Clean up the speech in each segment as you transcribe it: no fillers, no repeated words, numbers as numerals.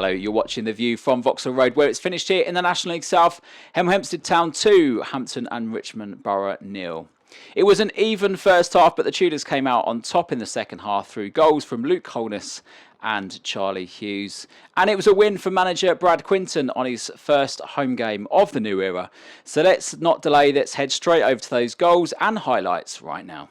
Hello, you're watching The View from Vauxhall Road, where it's finished here in the National League South. Hemel Hempstead Town 2, Hampton and Richmond Borough 0. It was an even first half, but the Tudors came out on top in the second half through goals from 𝗍𝗏𝗀𝗻𝑠 and Charlee Hughes. And it was a win for manager Brad Quinton on his first home game of the new era. So let's not delay, let's head straight over to those goals and highlights right now.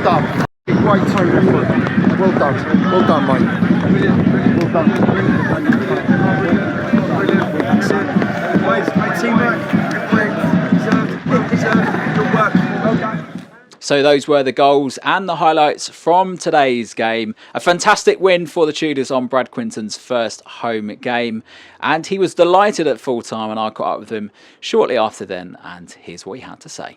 done. Great toe effort. Well done. Well done, mate. Well done. Great teamwork. Great deserved. Good work. Well done. So those were the goals and the highlights from today's game. A fantastic win for the Tudors on Brad Quinton's first home game. And he was delighted at full time, and I caught up with him shortly after then, and here's what he had to say.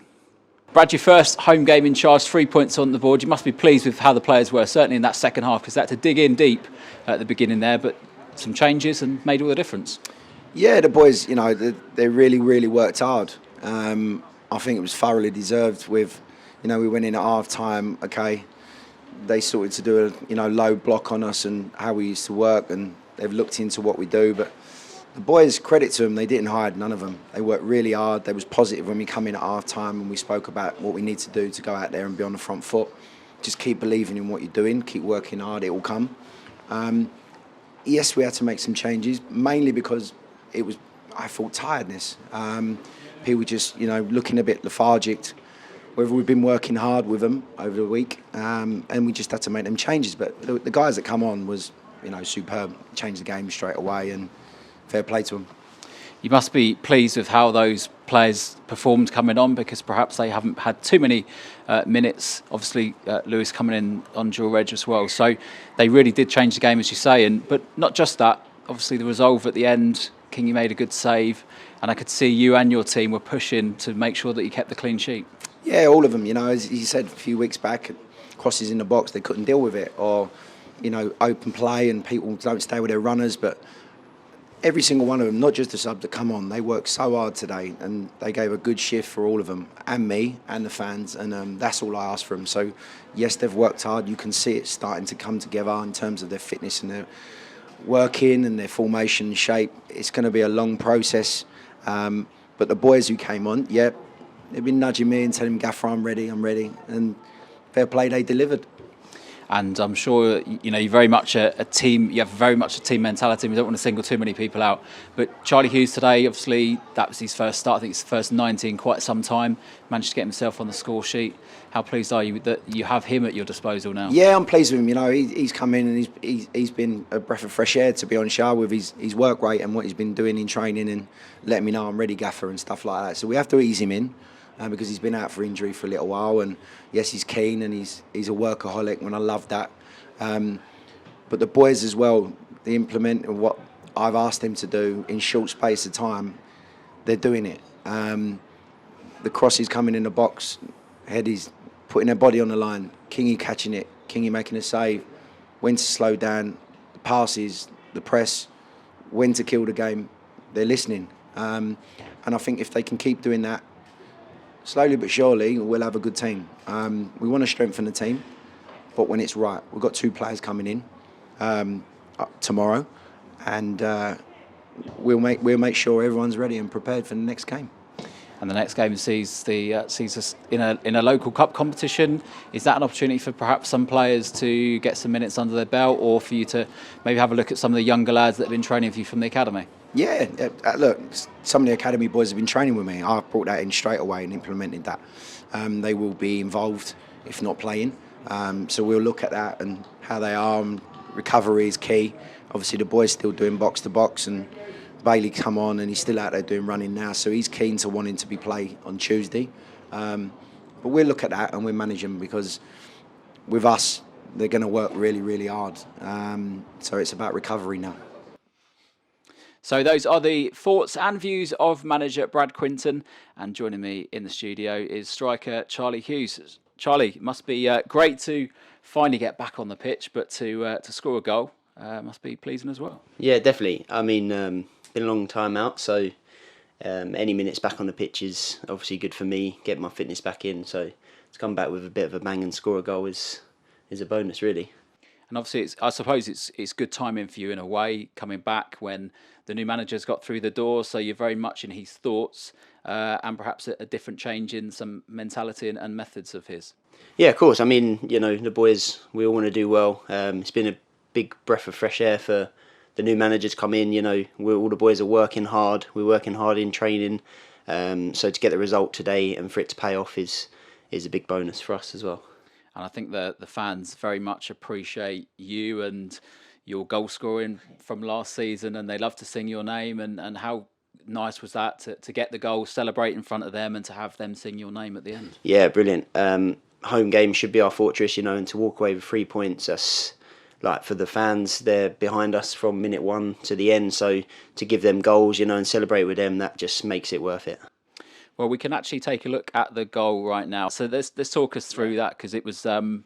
Brad, your first home game in charge, 3 points on the board. You must be pleased with how the players were, certainly in that second half, because they had to dig in deep at the beginning there, but some changes and made all the difference. Yeah, the boys, you know, they really worked hard. I think it was thoroughly deserved with... You know, we went in at half time, okay, they sorted to do a, low block on us and how we used to work, and they've looked into what we do. But the boys, credit to them, they didn't hide, none of them. They worked really hard. They was positive when we come in at half time and we spoke about what we need to do to go out there and be on the front foot. Just keep believing in what you're doing, keep working hard, it will come. Yes, we had to make some changes, mainly because it was, I thought, tiredness. People were just, looking a bit lethargic. Whether we've been working hard with them over the week, and we just had to make them changes. But the guys that come on was, superb. Changed the game straight away, and fair play to them. You must be pleased with how those players performed coming on, because perhaps they haven't had too many minutes. Obviously, Lewis coming in on dual reg as well. So they really did change the game, as you say. But not just that. Obviously, the resolve at the end, Kingy made a good save, and I could see you and your team were pushing to make sure that you kept the clean sheet. Yeah, all of them, as he said a few weeks back, crosses in the box, they couldn't deal with it. Or, open play and people don't stay with their runners. But every single one of them, not just the subs that come on, they worked so hard today, and they gave a good shift for all of them, and me, and the fans, and that's all I asked for them. So, yes, they've worked hard. You can see it starting to come together in terms of their fitness and their working and their formation shape. It's going to be a long process. But the boys who came on, yeah, they've been nudging me and telling me, Gaffer, I'm ready. And fair play, they delivered. And I'm sure, you're very much a team, you have very much a team mentality. We don't want to single too many people out. But Charlee Hughes today, obviously, that was his first start. I think it's the first 90 in quite some time. Managed to get himself on the score sheet. How pleased are you that you have him at your disposal now? Yeah, I'm pleased with him. He's come in and he's been a breath of fresh air, to be honest, with his work rate and what he's been doing in training and letting me know I'm ready, Gaffer, and stuff like that. So we have to ease him in. Because he's been out for injury for a little while, and yes, he's keen and he's a workaholic, and I love that. But the boys as well, they implement what I've asked them to do in short space of time. They're doing it. The crosses coming in the box, Headies putting their body on the line, Kingy catching it, Kingy making a save, when to slow down, the passes, the press, when to kill the game. They're listening, and I think if they can keep doing that, slowly but surely, we'll have a good team. We want to strengthen the team, but when it's right. We've got 2 players coming in tomorrow, and we'll make sure everyone's ready and prepared for the next game. And the next game sees us in a local cup competition. Is that an opportunity for perhaps some players to get some minutes under their belt, or for you to maybe have a look at some of the younger lads that have been training with you from the academy? Yeah, look, some of the academy boys have been training with me. I brought that in straight away and implemented that. They will be involved, if not playing. So we'll look at that and how they are. And recovery is key. Obviously, the boys still doing box to box, and Bailey come on and he's still out there doing running now. So he's keen to wanting to be play on Tuesday. But we'll look at that and we'll manage them, because with us, they're going to work really hard. So it's about recovery now. So those are the thoughts and views of manager Brad Quinton, and joining me in the studio is striker Charlee Hughes. Charlie, it must be great to finally get back on the pitch, but to score a goal must be pleasing as well. Yeah, definitely. I mean, been a long time out, so any minutes back on the pitch is obviously good for me, get my fitness back in. So to come back with a bit of a bang and score a goal is a bonus, really. And obviously, I suppose it's good timing for you in a way, coming back when the new manager's got through the door, so you're very much in his thoughts, and perhaps a different change in some mentality and methods of his. Yeah, of course. I mean, the boys, we all want to do well. It's been a big breath of fresh air for the new manager to come in. All the boys are working hard. We're working hard in training. So to get the result today and for it to pay off is a big bonus for us as well. And I think the fans very much appreciate you and your goal scoring from last season, and they love to sing your name. And how nice was that to get the goal, celebrate in front of them, and to have them sing your name at the end? Yeah, brilliant. Home game should be our fortress, you know, and to walk away with 3 points, that's like, for the fans, they're behind us from minute 1 to the end. So to give them goals, you know, and celebrate with them, that just makes it worth it. Well, we can actually take a look at the goal right now. So let's talk us through that, because it was from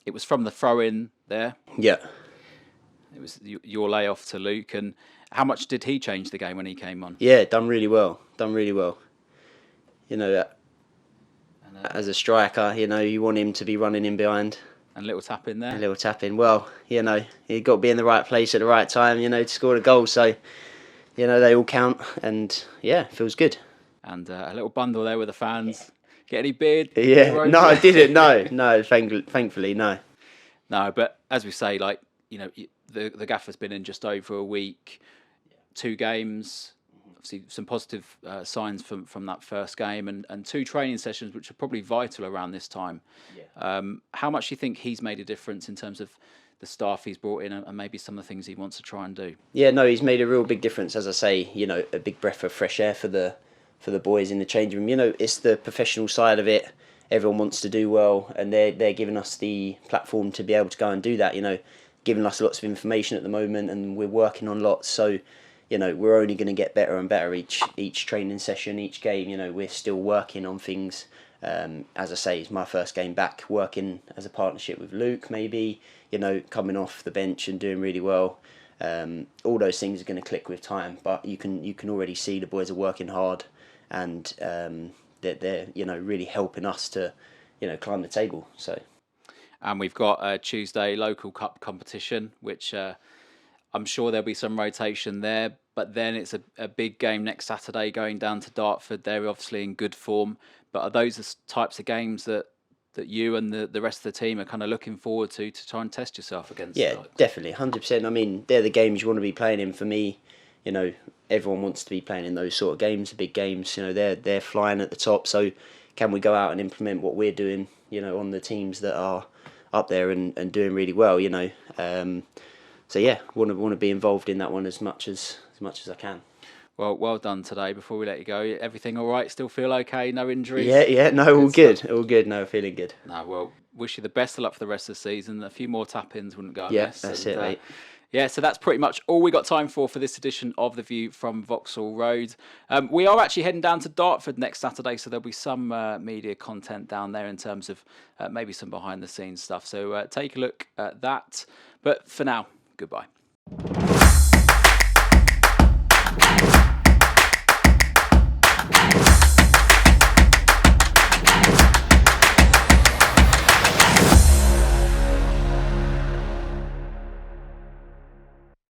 the throw-in there. Yeah. It was your layoff to Luke. And how much did he change the game when he came on? Yeah, done really well. Done really well. You know, as a striker, you know, you want him to be running in behind. And a little tap in there. A little tap in. Well, you know, you've got to be in the right place at the right time, you know, to score a goal. So, you know, they all count. And, yeah, feels good. And a little bundle there with the fans. Get any beard? Yeah, no, I didn't. No, thankfully, no. No, but as we say, like, you know, the gaffer's been in just over a week, 2 games, obviously some positive signs from that first game, and 2 training sessions, which are probably vital around this time. Yeah. How much do you think he's made a difference in terms of the staff he's brought in and maybe some of the things he wants to try and do? Yeah, no, he's made a real big difference. As I say, you know, a big breath of fresh air for the boys in the changing room. You know, it's the professional side of it. Everyone wants to do well, and they're giving us the platform to be able to go and do that. You know, giving us lots of information at the moment, and we're working on lots. So, you know, we're only going to get better and better each training session, each game. You know, we're still working on things. As I say, it's my first game back, working as a partnership with Luke. Maybe, you know, coming off the bench and doing really well. All those things are going to click with time, but you can already see the boys are working hard, and they're you know, really helping us to, you know, climb the table. So. And we've got a Tuesday local cup competition, which I'm sure there'll be some rotation there. But then it's a big game next Saturday going down to Dartford. They're obviously in good form. But are those the types of games that you and the rest of the team are kind of looking forward to try and test yourself against? Yeah, definitely, 100%. I mean, they're the games you want to be playing in. For me, you know, everyone wants to be playing in those sort of games, the big games. You know, they're flying at the top. So can we go out and implement what we're doing, you know, on the teams that are up there and doing really well, you know? So yeah, want to be involved in that one as much as I can. Well done today. Before we let you go, everything all right? Still feel okay? No injuries? Yeah, no, all good. All good, no, feeling good. No, well, wish you the best of luck for the rest of the season. A few more tap-ins wouldn't go Yeah, amiss. that's it, mate. Yeah, so that's pretty much all we got time for this edition of The View from Vauxhall Road. We are actually heading down to Dartford next Saturday, so there'll be some media content down there in terms of maybe some behind-the-scenes stuff. So take a look at that. But for now, goodbye.